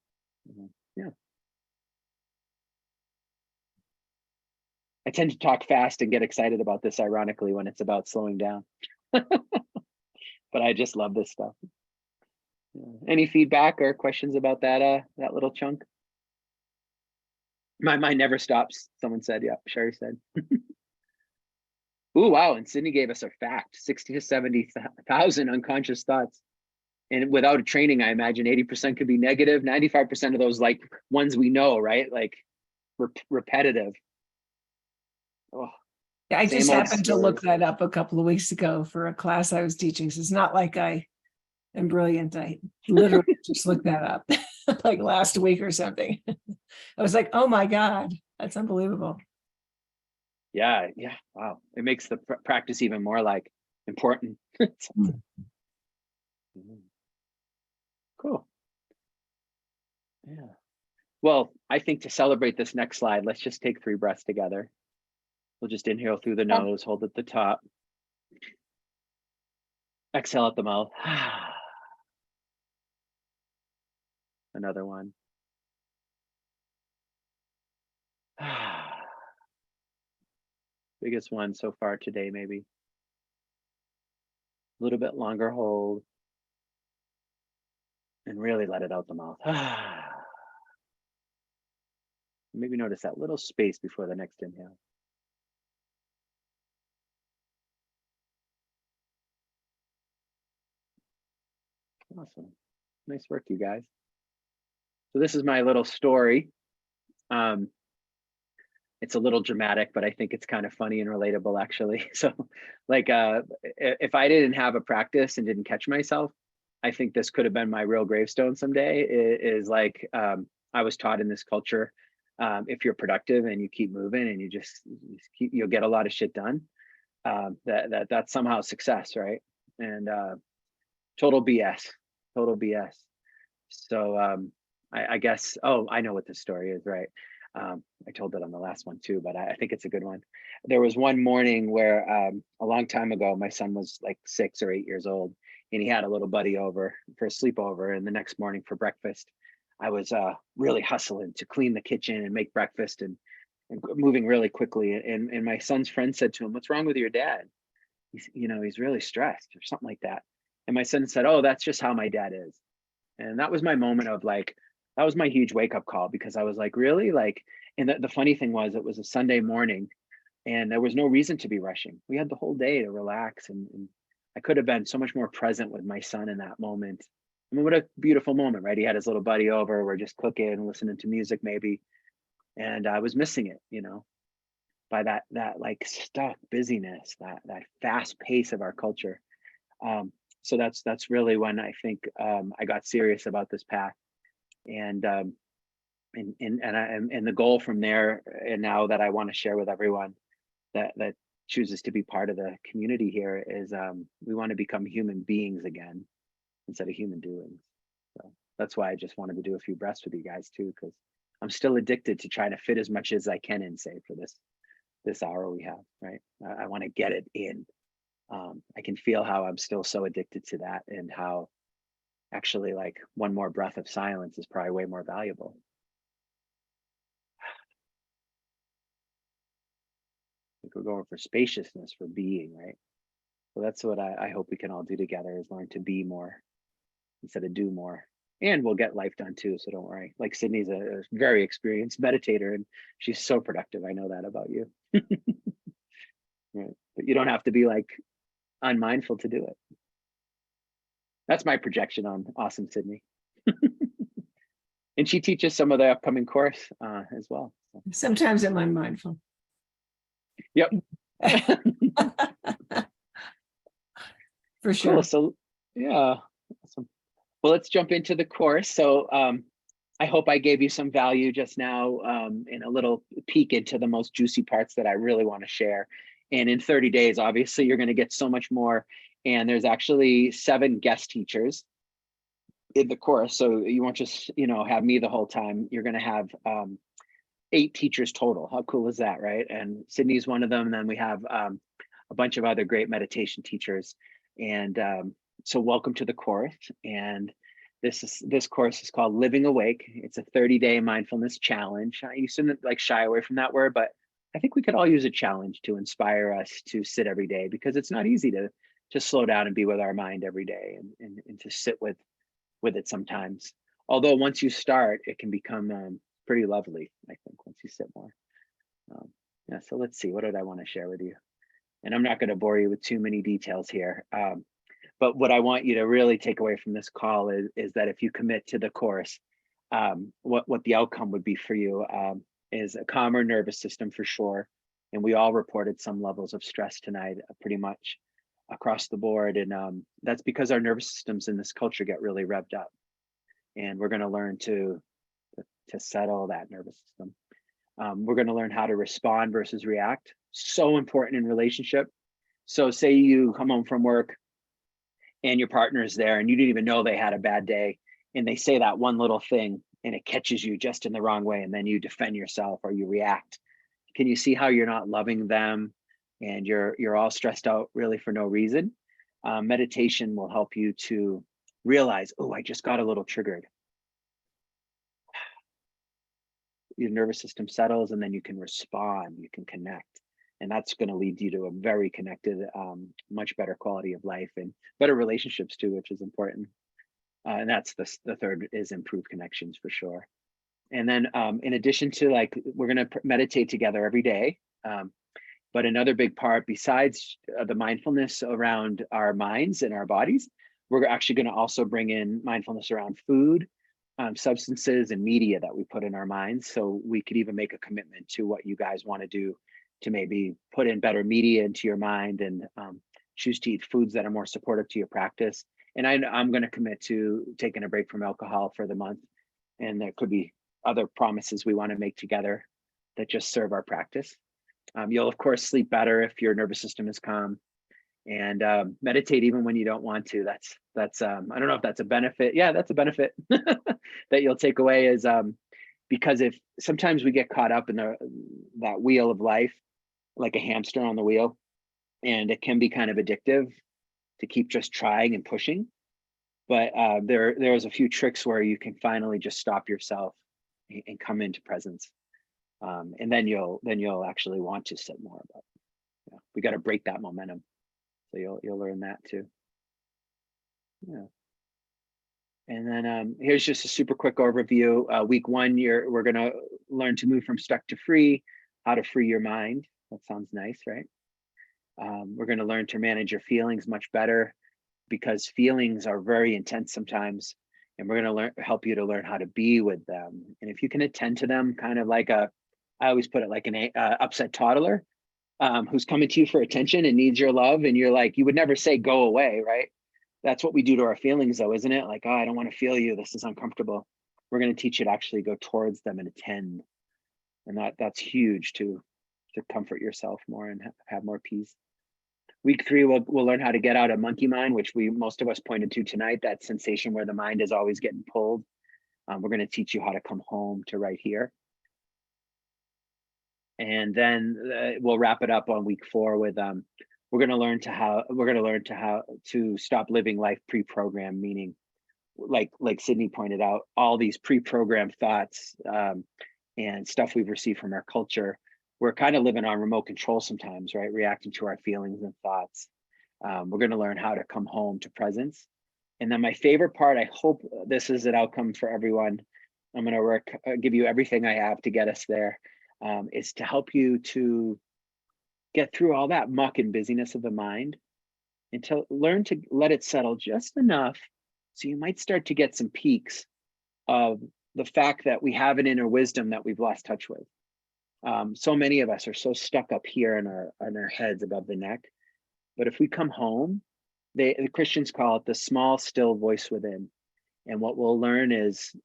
Yeah. I tend to talk fast and get excited about this, ironically, when it's about slowing down. But I just love this stuff. Any feedback or questions about that little chunk? My mind never stops. Someone said, yeah, Sherry said. Ooh, wow. And Sydney gave us a fact, 60 to 70,000 unconscious thoughts. And without a training, I imagine 80% could be negative, 95% of those like ones we know, right? Like repetitive. Oh, Yeah, I same just old happened to look stories. that up a couple of weeks ago for a class I was teaching. So it's not like I am brilliant. I literally just looked that up like last week or something. I was like, oh my God, that's unbelievable. Yeah. Wow. It makes the practice even more like important. Cool. Yeah. Well, I think to celebrate this next slide, let's just take 3 breaths together. We'll just inhale through the nose, hold at the top. Exhale at the mouth. Another one. Biggest one so far today, maybe. A little bit longer hold. And really let it out the mouth. Maybe notice that little space before the next inhale. Awesome. Nice work, you guys. So this is my little story. It's a little dramatic, but I think it's kind of funny and relatable, actually. So like, if I didn't have a practice and didn't catch myself, I think this could have been my real gravestone someday. Is like, I was taught in this culture, if you're productive and you keep moving and you just keep, you'll get a lot of shit done. That's somehow success, right? And total BS, total BS. So I guess, oh, I know what this story is, right? I told it on the last one too, but I think it's a good one. There was one morning where a long time ago, my son was like 6 or 8 years old, and he had a little buddy over for a sleepover. And the next morning for breakfast, I was really hustling to clean the kitchen and make breakfast and moving really quickly. And my son's friend said to him, "What's wrong with your dad? He's really stressed," or something like that. And my son said, "Oh, that's just how my dad is." And that was my moment of like, that was my huge wake up call, because I was like, really? Like, and the funny thing was, it was a Sunday morning and there was no reason to be rushing. We had the whole day to relax, and I could have been so much more present with my son in that moment. I mean, what a beautiful moment, right? He had his little buddy over, we're just cooking, listening to music maybe. And I was missing it, by that like stuck busyness, that fast pace of our culture. So that's really when I think I got serious about this path, and the goal from there, and now that I want to share with everyone that chooses to be part of the community here, is we want to become human beings again instead of human doings. So that's why I just wanted to do a few breaths with you guys too, because I'm still addicted to trying to fit as much as I can in, say, for this hour we have, right? I want to get it in. I can feel how I'm still so addicted to that, and how actually like one more breath of silence is probably way more valuable. Like we're going for spaciousness, for being, right? So that's what I hope we can all do together, is learn to be more instead of do more. And we'll get life done too, so don't worry. Like Sydney's a very experienced meditator, and she's so productive. I know that about you. Right. But you don't have to be like unmindful to do it. That's my projection on awesome Sydney. And she teaches some of the upcoming course as well. So. Sometimes am I mindful. Yep. For sure. Cool. So yeah. Awesome. Well, let's jump into the course. So I hope I gave you some value just now and a little peek into the most juicy parts that I really want to share. And in 30 days, obviously, you're going to get so much more. And there's actually 7 guest teachers in the course. So you won't just, have me the whole time. You're going to have 8 teachers total. How cool is that, right? And Sydney's one of them. And then we have a bunch of other great meditation teachers. And so welcome to the course. And this course is called Living Awake. It's a 30-day mindfulness challenge. I used to shy away from that word, but I think we could all use a challenge to inspire us to sit every day, because it's not easy to slow down and be with our mind every day and to sit with it sometimes. Although once you start, it can become pretty lovely, I think, once you sit more. Yeah, so let's see, what did I want to share with you? And I'm not going to bore you with too many details here. But what I want you to really take away from this call is that if you commit to the course, what the outcome would be for you is a calmer nervous system for sure. And we all reported some levels of stress tonight, pretty much across the board. And that's because our nervous systems in this culture get really revved up. And we're going to learn to settle that nervous system. We're going to learn how to respond versus react. So important in relationship. So say you come home from work and your partner is there and you didn't even know they had a bad day, and they say that one little thing and it catches you just in the wrong way, and then you defend yourself or you react. Can you see how you're not loving them and you're all stressed out really for no reason? Meditation will help you to realize, oh, I just got a little triggered. Your nervous system settles, and then you can respond, you can connect. And that's going to lead you to a very connected, much better quality of life and better relationships too, which is important. And that's the third is improved connections for sure. And then in addition to we're going to meditate together every day. But another big part besides the mindfulness around our minds and our bodies, we're actually going to also bring in mindfulness around food, substances and media that we put in our minds. So we could even make a commitment to what you guys want to do to maybe put in better media into your mind and choose to eat foods that are more supportive to your practice. And I'm going to commit to taking a break from alcohol for the month. And there could be other promises we want to make together that just serve our practice. You'll of course sleep better if your nervous system is calm, and meditate even when you don't want to. That's I don't know if that's a benefit. Yeah, that's a benefit that you'll take away is because if sometimes we get caught up in that wheel of life, like a hamster on the wheel, and it can be kind of addictive to keep just trying and pushing. But there's a few tricks where you can finally just stop yourself and come into presence, and then you'll actually want to sit more. But we got to break that momentum, so you'll learn that too. Yeah. And then here's just a super quick overview. Week 1, we're going to learn to move from stuck to free, how to free your mind. That sounds nice, right? We're going to learn to manage your feelings much better, because feelings are very intense sometimes. And we're going to help you to learn how to be with them. And if you can attend to them, kind of like I always put it like an upset toddler who's coming to you for attention and needs your love. And you're like, you would never say, go away, right? That's what we do to our feelings though, isn't it? Like, oh, I don't want to feel you. This is uncomfortable. We're going to teach you to actually go towards them and attend. And that's huge to comfort yourself more and have more peace. Week 3, we'll learn how to get out of monkey mind, which most of us pointed to tonight, that sensation where the mind is always getting pulled. We're going to teach you how to come home to right here. And then we'll wrap it up on week 4 with we're going to learn how to stop living life pre-programmed, meaning like Sydney pointed out, all these pre-programmed thoughts and stuff we've received from our culture. We're kind of living on remote control sometimes, right? Reacting to our feelings and thoughts. We're going to learn how to come home to presence. And then my favorite part, I hope this is an outcome for everyone. I'm going to give you everything I have to get us there, is to help you to get through all that muck and busyness of the mind and to learn to let it settle just enough so you might start to get some peaks of the fact that we have an inner wisdom that we've lost touch with. So many of us are so stuck up here in our heads above the neck. But if we come home, the Christians call it the small, still voice within. And what we'll learn is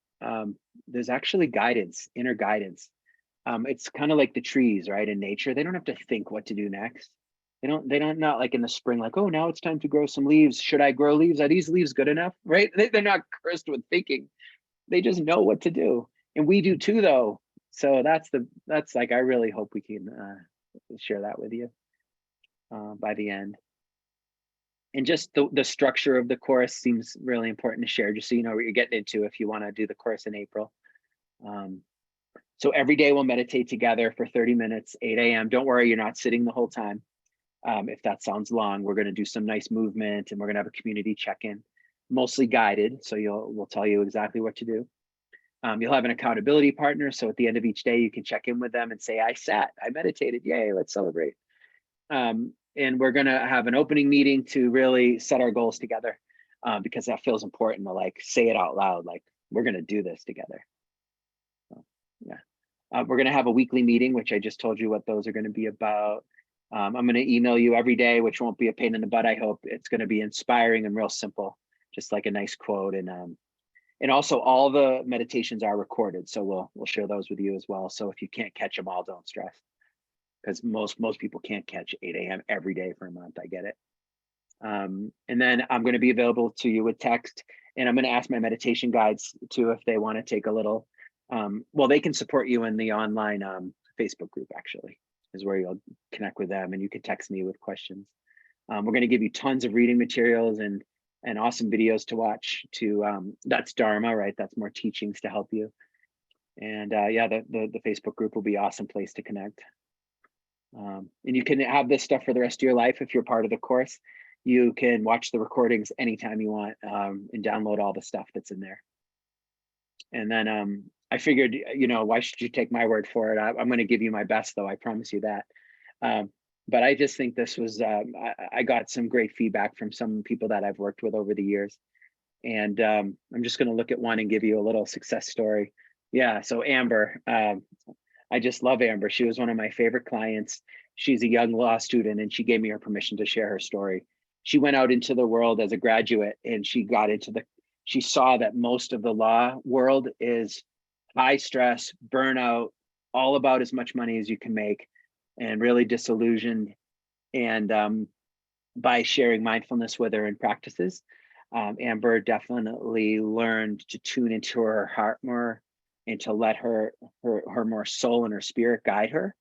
there's actually guidance, inner guidance. It's kind of like the trees, right? In nature, they don't have to think what to do next. They don't not like in the spring, like, oh, now it's time to grow some leaves. Should I grow leaves? Are these leaves good enough? Right? They're not cursed with thinking. They just know what to do. And we do too, though. So that's like, I really hope we can share that with you by the end. And just the structure of the course seems really important to share, just so you know what you're getting into if you want to do the course in April. So every day we'll meditate together for 30 minutes, 8 a.m. Don't worry, you're not sitting the whole time. If that sounds long, we're going to do some nice movement, and we're going to have a community check-in, mostly guided. So we'll tell you exactly what to do. You'll have an accountability partner. So at the end of each day, you can check in with them and say, I meditated, yay, let's celebrate. And we're going to have an opening meeting to really set our goals together, because that feels important to like say it out loud, like we're going to do this together. So, yeah. We're going to have a weekly meeting, which I just told you what those are going to be about. I'm going to email you every day, which won't be a pain in the butt. I hope it's going to be inspiring and real simple, just like a nice quote. And also all the meditations are recorded. So we'll share those with you as well. So if you can't catch them all, don't stress, because most people can't catch 8 a.m. every day for a month. I get it. And then I'm going to be available to you with text, and I'm going to ask my meditation guides too, if they want to take a little, well, they can support you in the online Facebook group, actually, is where you'll connect with them, and you can text me with questions. We're going to give you tons of reading materials and awesome videos to watch that's Dharma, right? That's more teachings to help you. And yeah, the Facebook group will be an awesome place to connect. And you can have this stuff for the rest of your life. If you're part of the course, you can watch the recordings anytime you want, and download all the stuff that's in there. And then I figured, why should you take my word for it? I'm going to give you my best, though. I promise you that. But I just think this was, I got some great feedback from some people that I've worked with over the years. And I'm just going to look at one and give you a little success story. Yeah, so Amber, I just love Amber. She was one of my favorite clients. She's a young law student, and she gave me her permission to share her story. She went out into the world as a graduate, and she saw that most of the law world is high stress, burnout, all about as much money as you can make, and really disillusioned. And by sharing mindfulness with her and practices, Amber definitely learned to tune into her heart more and to let her more soul and her spirit guide her.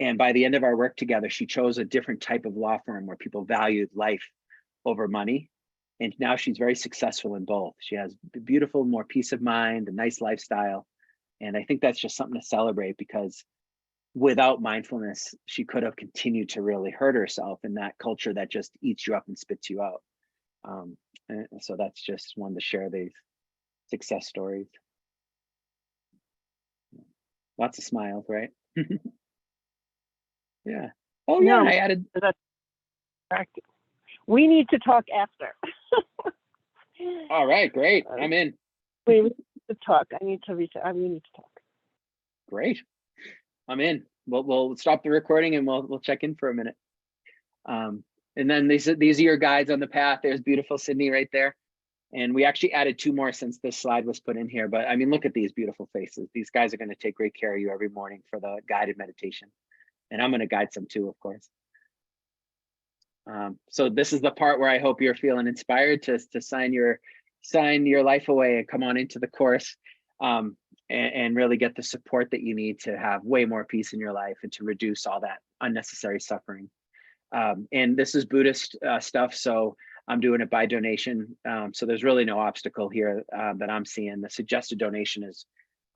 And by the end of our work together, she chose a different type of law firm where people valued life over money. And now she's very successful in both. She has beautiful, more peace of mind, a nice lifestyle. And I think that's just something to celebrate, because without mindfulness, she could have continued to really hurt herself in that culture that just eats you up and spits you out. And so that's just one to share these success stories. Lots of smiles, right? Yeah. Oh yeah, No, I added. that's correct. We need to talk after. All right, great. I'm in. We need to talk. I need to reach. We need to talk. Great. I'm in. We'll stop the recording and we'll check in for a minute. And then these are your guides on the path. There's beautiful Sydney right there. And we actually added 2 more since this slide was put in here. But I mean, look at these beautiful faces. These guys are going to take great care of you every morning for the guided meditation. And I'm going to guide some too, of course. So this is the part where I hope you're feeling inspired to sign your life away and come on into the course, and really get the support that you need to have way more peace in your life and to reduce all that unnecessary suffering. And this is Buddhist stuff, so I'm doing it by donation. So there's really no obstacle here that I'm seeing. The suggested donation is,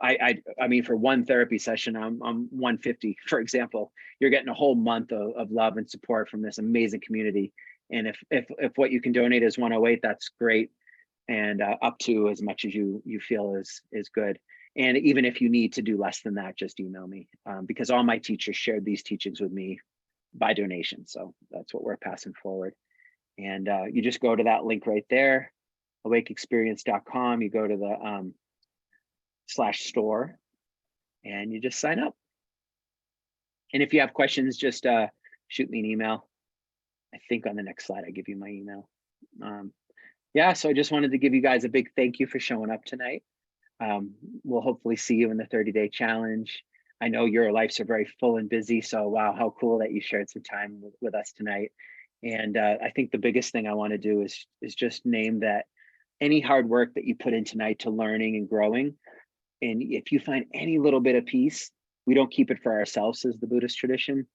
I mean, for one therapy session, I'm $150, for example. You're getting a whole month of love and support from this amazing community. And if what you can donate is $108, that's great. And up to as much as you feel is good. And even if you need to do less than that, just email me, because all my teachers shared these teachings with me by donation. So that's what we're passing forward. And you just go to that link right there, awakeexperience.com. You go to the store, and you just sign up. And if you have questions, just shoot me an email. I think on the next slide, I give you my email. Yeah, so I just wanted to give you guys a big thank you for showing up tonight. We'll hopefully see you in the 30-day challenge. I know your lives are very full and busy, so wow, how cool that you shared some time with us tonight. And I think the biggest thing I want to do is just name that any hard work that you put in tonight to learning and growing, and if you find any little bit of peace, we don't keep it for ourselves as the Buddhist tradition.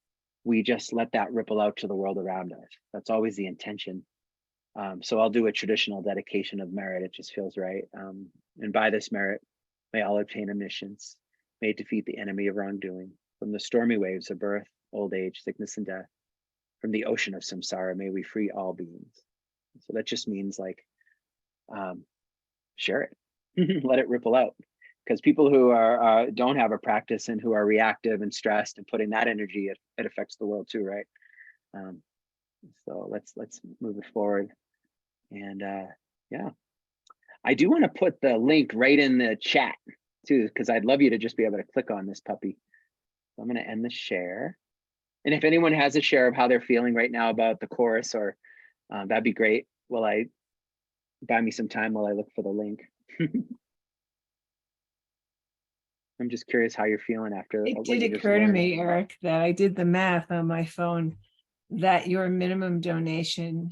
We just let that ripple out to the world around us. That's always the intention. So I'll do a traditional dedication of merit. It just feels right. And by this merit, may all obtain omniscience, may defeat the enemy of wrongdoing. From the stormy waves of birth, old age, sickness, and death, from the ocean of samsara, may we free all beings. So that just means like, share it, let it ripple out. Because people who are don't have a practice and who are reactive and stressed and putting that energy, it affects the world too, right? So let's move it forward. And yeah, I do want to put the link right in the chat too, because I'd love you to just be able to click on this puppy. So I'm going to end the share. And if anyone has a share of how they're feeling right now about the course, or that'd be great. Will I buy me some time while I look for the link? I'm just curious how you're feeling after. It what did you just occur to learned. me, Eric, that I did the math on my phone, that your minimum donation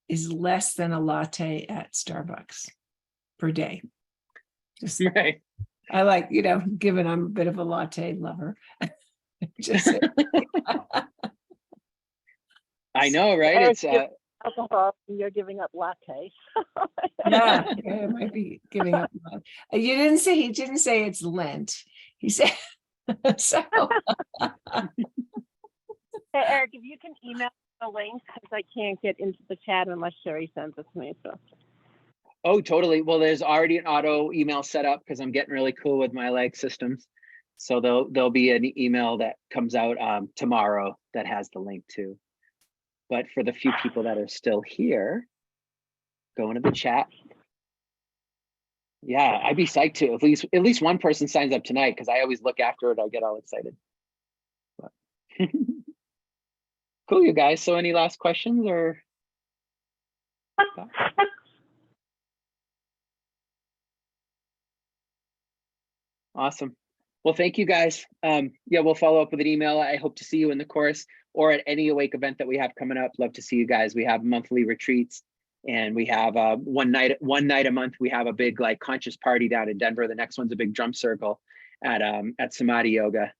is less than a latte at Starbucks per day. Just, Right. I like, given I'm a bit of a latte lover. Just I know, right? Eric, It's you're alcohol, and you're giving up lattes. yeah, I might be giving up. He didn't say it's Lent. He said so. Hey, Eric, if you can email the link, because I can't get into the chat unless Sherry sends it to me. So. Oh, totally. Well, there's already an auto email set up because I'm getting really cool with my leg systems. So there'll be an email that comes out tomorrow that has the link too. But for the few people that are still here, go into the chat. Yeah, I'd be psyched too. At least one person signs up tonight, because I always look after it. I get all excited. But cool, you guys. So any last questions or? Awesome. Well, thank you guys. Yeah, we'll follow up with an email. I hope to see you in the course or at any Awake event that we have coming up. Love to see you guys. We have monthly retreats, and we have one night a month. We have a big like conscious party down in Denver. The next one's a big drum circle at Samadhi Yoga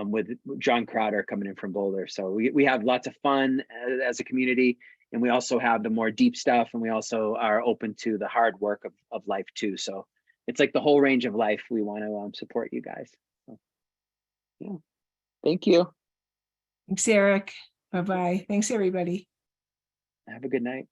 with John Crowder coming in from Boulder. So we have lots of fun as a community, and we also have the more deep stuff, and we also are open to the hard work of life too. So it's like the whole range of life. We want to support you guys. So, yeah. Thank you. Thanks, Eric. Bye-bye. Thanks, everybody. Have a good night.